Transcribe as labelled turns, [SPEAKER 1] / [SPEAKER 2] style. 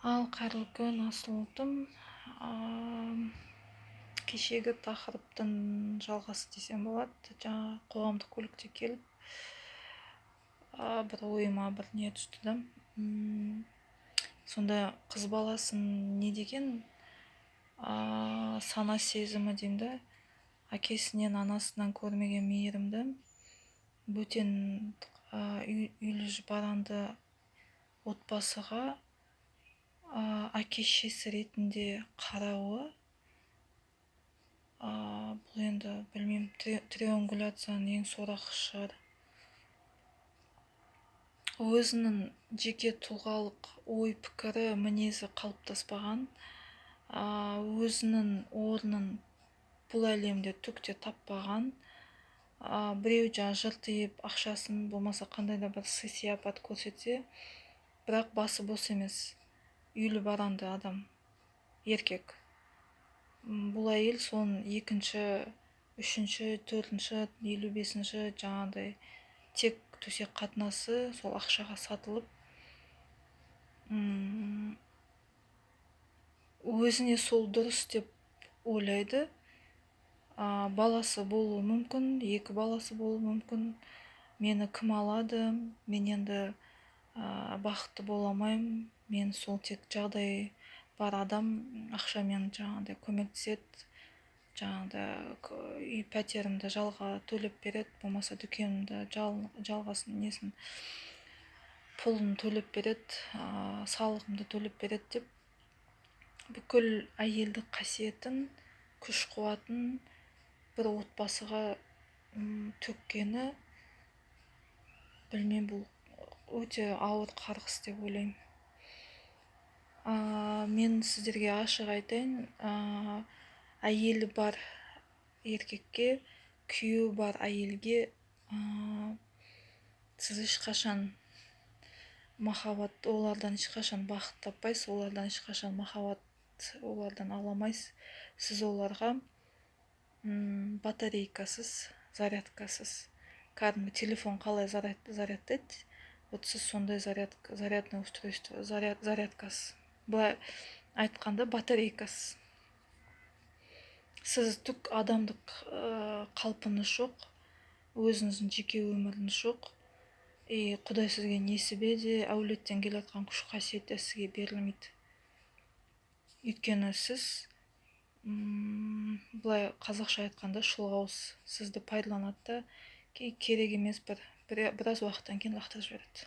[SPEAKER 1] Ал қайырлы күн, Асылдым. Кешегі тақырыптың жалғасы десем болады. Жаңа қоғамдық көлікте келіп, бір ойыма бір не түсті да. Сонда қыз баласын не деген сана сезімі деймін да, әкесінен анасынан көрмеген мейірімді, бөтен үйлі баранды отбасыға әке-шешесі ретінде қарауы, бұл енді білмеймін, триангуляцияның ең сорақы шығар. Өзінің жеке тұлғалық ой пікірі, мінезі қалыптаспаған, өзінің орнын бұл әлемде түкте таппаған, біреу жаңа жыртиып ақшасын болмаса қандай да бір сый-сияпат көрсетсе, бірақ басы бос емес, үйлі баранды адам, еркек. Бұл әйел соның екінші, үшінші, төртінші, 55-ші жаңағыдай тек төсек қатынасы сол ақшаға сатылып, өзіне сол дұрыс деп ойлайды. Баласы болуы мүмкін, 2 баласы болуы мүмкін. Мені кім алады? Мен енді бақытты бола алмаймын. Мен сол тек жағдай бар адам ақшамен жаңағыдай көмектеседі. Жаңағыдай үй пәтерімді жалға төлеп береді, болмаса дүкенімді жалғасын несін пұлын төлеп береді, салығымды төлеп береді деп, бүкіл әйелдік қасиетін, күш-қуатын бір отбасыға төккені, білмеймін, бұл өте ауыр қарғыс деп ойлаймын. Мен сіздерге ашық айтайын, әйелі бар еркекке, күйеуі бар әйелге сіз ешқашан махаббат, олардан ешқашан бақыт таппайсыз, олардан ешқашан махаббат олардан аламайсыз. Сіз оларға батарейкасыз, зарядкасыз. Кәдімгі телефон қалай зарядтайды, вот сіз сондай зарядное устройство, зарядкасыз. Былай айтқанда батарейкасыз. Сіз түк адамдық қалпыңыз жоқ, өзіңіздің жеке өміріңіз жоқ. Құдай сізге несібе де, әулеттен келе жатқан күш қасиет те сізге берілмейді. Өйткені сіз, былай қазақша айтқанда, шұлғауыз сізді пайдаланады да, керек емес біраз уақыттан кейін лақтырып жібереді.